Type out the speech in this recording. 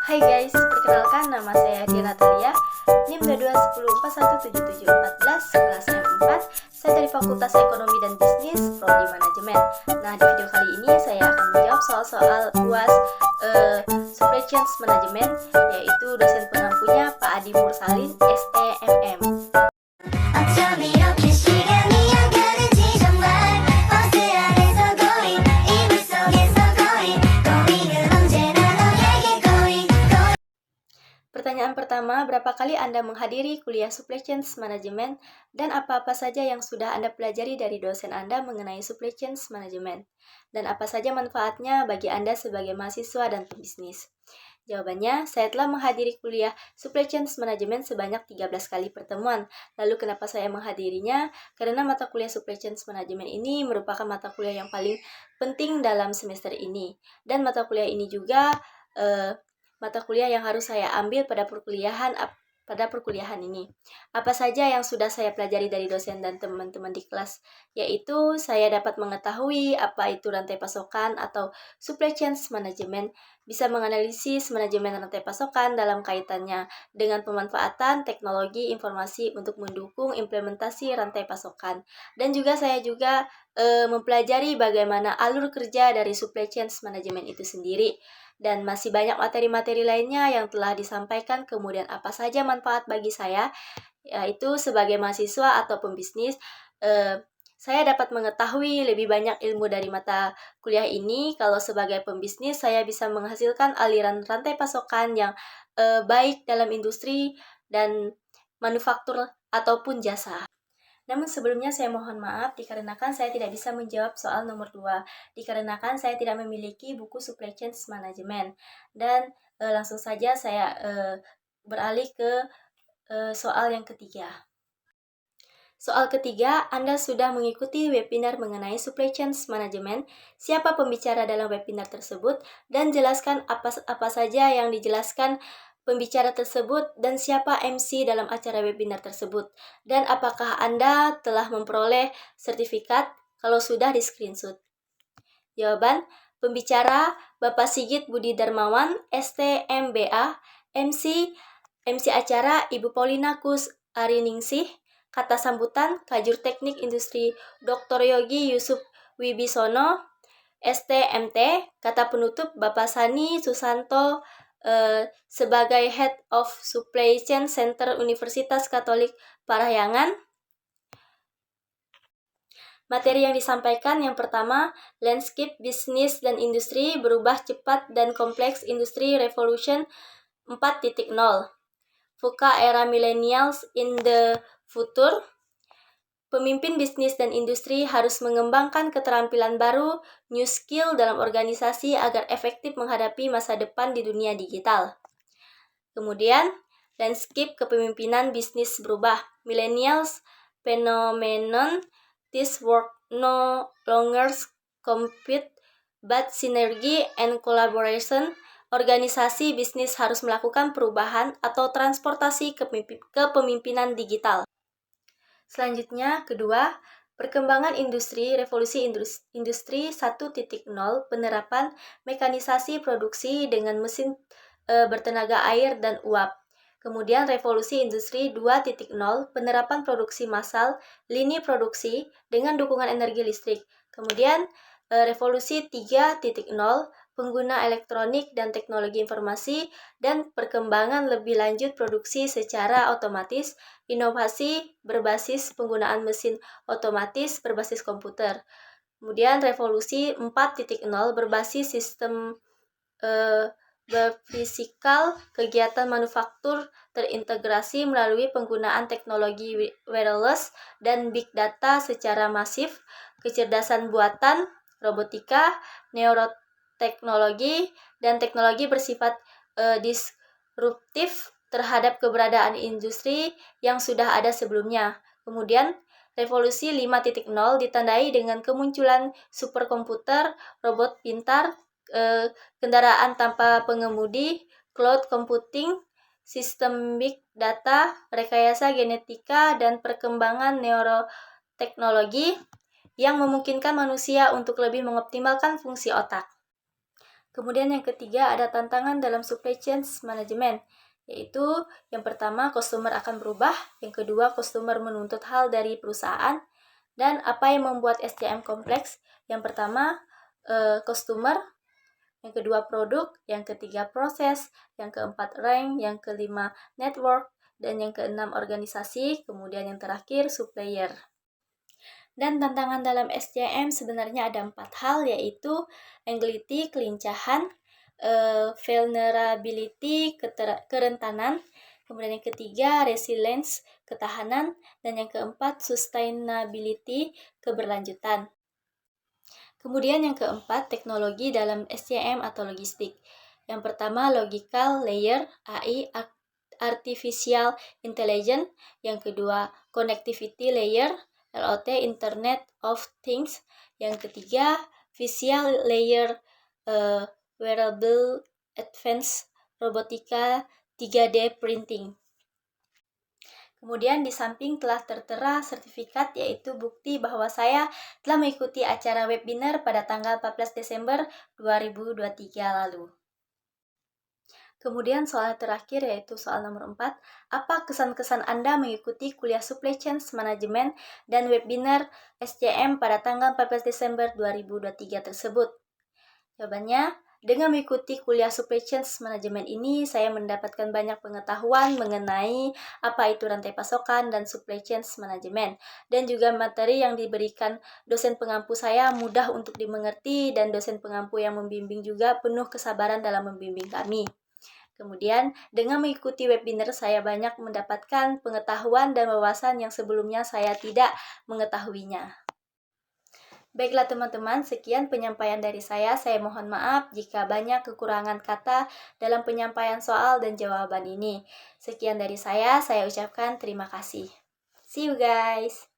Hai guys, perkenalkan nama saya Diana Natalia, NIM 2210417714, kelas M4. Saya dari Fakultas Ekonomi dan Bisnis, Prodi Manajemen. Nah, di video kali ini saya akan menjawab soal-soal UAS Supply Chain Management, yaitu dosen pengampunya Pak Adi Mursalin, SEMM. Pertanyaan pertama, berapa kali Anda menghadiri kuliah Supply Chain Management dan apa-apa saja yang sudah Anda pelajari dari dosen Anda mengenai Supply Chain Management? Dan apa saja manfaatnya bagi Anda sebagai mahasiswa dan pebisnis? Jawabannya, saya telah menghadiri kuliah Supply Chain Management sebanyak 13 kali pertemuan. Lalu kenapa saya menghadirinya? Karena mata kuliah Supply Chain Management ini merupakan mata kuliah yang paling penting dalam semester ini. Dan mata kuliah ini juga mata kuliah yang harus saya ambil pada perkuliahan ini. Apa saja yang sudah saya pelajari dari dosen dan teman-teman di kelas, yaitu saya dapat mengetahui apa itu rantai pasokan atau supply chain management, bisa menganalisis manajemen rantai pasokan dalam kaitannya dengan pemanfaatan teknologi informasi untuk mendukung implementasi rantai pasokan. Dan juga saya mempelajari bagaimana alur kerja dari supply chain management itu sendiri. Dan masih banyak materi-materi lainnya yang telah disampaikan. Kemudian apa saja manfaat bagi saya, yaitu sebagai mahasiswa atau pembisnis, saya dapat mengetahui lebih banyak ilmu dari mata kuliah ini. Kalau sebagai pembisnis, saya bisa menghasilkan aliran rantai pasokan yang baik dalam industri dan manufaktur ataupun jasa. Namun sebelumnya saya mohon maaf dikarenakan saya tidak bisa menjawab soal nomor 2, dikarenakan saya tidak memiliki buku Supply Chain Management. Dan langsung saja saya beralih ke soal yang ketiga. Soal ketiga, Anda sudah mengikuti webinar mengenai Supply Chain Management. Siapa pembicara dalam webinar tersebut? Dan jelaskan apa saja yang dijelaskan pembicara tersebut dan siapa MC dalam acara webinar tersebut. Dan apakah Anda telah memperoleh sertifikat kalau sudah di screenshot? Jawaban, pembicara Bapak Sigit Budi Darmawan, STMBA, MC acara Ibu Paulina Kus Ariningsih, kata sambutan Kajur Teknik Industri Dr. Yogi Yusuf Wibisono, STMT, kata penutup Bapak Sani Susanto sebagai Head of Supply Chain Center Universitas Katolik Parahyangan. Materi yang disampaikan yang pertama, landscape bisnis dan industri berubah cepat dan kompleks, industri revolution 4.0. VUCA era millennials in the future. Pemimpin bisnis dan industri harus mengembangkan keterampilan baru, new skill dalam organisasi agar efektif menghadapi masa depan di dunia digital. Kemudian, landscape kepemimpinan bisnis berubah. Millennials phenomenon, this work no longer compete but synergy and collaboration. Organisasi bisnis harus melakukan perubahan atau transportasi kepemimpinan digital. Selanjutnya, kedua, perkembangan industri, revolusi industri 1.0, penerapan mekanisasi produksi dengan mesin bertenaga air dan uap. Kemudian revolusi industri 2.0, penerapan produksi massal, lini produksi dengan dukungan energi listrik. Kemudian revolusi 3.0, pengguna elektronik dan teknologi informasi dan perkembangan lebih lanjut produksi secara otomatis, inovasi berbasis penggunaan mesin otomatis berbasis komputer. Kemudian revolusi 4.0 berbasis sistem berfisikal, kegiatan manufaktur terintegrasi melalui penggunaan teknologi wireless dan big data secara masif, kecerdasan buatan, robotika, neuroteknologi, dan teknologi bersifat disruptif terhadap keberadaan industri yang sudah ada sebelumnya. Kemudian, revolusi 5.0 ditandai dengan kemunculan superkomputer, robot pintar, kendaraan tanpa pengemudi, cloud computing, sistem big data, rekayasa genetika, dan perkembangan neuroteknologi yang memungkinkan manusia untuk lebih mengoptimalkan fungsi otak. Kemudian yang ketiga ada tantangan dalam supply chain management, yaitu yang pertama customer akan berubah, yang kedua customer menuntut hal dari perusahaan, dan apa yang membuat SCM kompleks? Yang pertama customer, yang kedua produk, yang ketiga proses, yang keempat rank, yang kelima network, dan yang keenam organisasi, kemudian yang terakhir supplier. Dan tantangan dalam SCM sebenarnya ada 4 hal, yaitu anxiety, kelincahan, vulnerability, kerentanan, kemudian yang ketiga resilience, ketahanan, dan yang keempat sustainability, keberlanjutan. Kemudian yang keempat, teknologi dalam SCM atau logistik. Yang pertama, logical layer, AI, artificial intelligence. Yang kedua, connectivity layer, LOT, Internet of Things. Yang ketiga, visual layer, wearable, advanced robotika, 3D printing. Kemudian di samping telah tertera sertifikat, yaitu bukti bahwa saya telah mengikuti acara webinar pada tanggal 14 Desember 2023 lalu. Kemudian soal terakhir, yaitu soal nomor 4, apa kesan-kesan Anda mengikuti kuliah Supply Chain Management dan webinar SCM pada tanggal 14 Desember 2023 tersebut? Jawabannya, dengan mengikuti kuliah Supply Chain Management ini, saya mendapatkan banyak pengetahuan mengenai apa itu rantai pasokan dan Supply Chain Management. Dan juga materi yang diberikan dosen pengampu saya mudah untuk dimengerti, dan dosen pengampu yang membimbing juga penuh kesabaran dalam membimbing kami. Kemudian, dengan mengikuti webinar, saya banyak mendapatkan pengetahuan dan wawasan yang sebelumnya saya tidak mengetahuinya. Baiklah teman-teman, sekian penyampaian dari saya. Saya mohon maaf jika banyak kekurangan kata dalam penyampaian soal dan jawaban ini. Sekian dari saya ucapkan terima kasih. See you guys!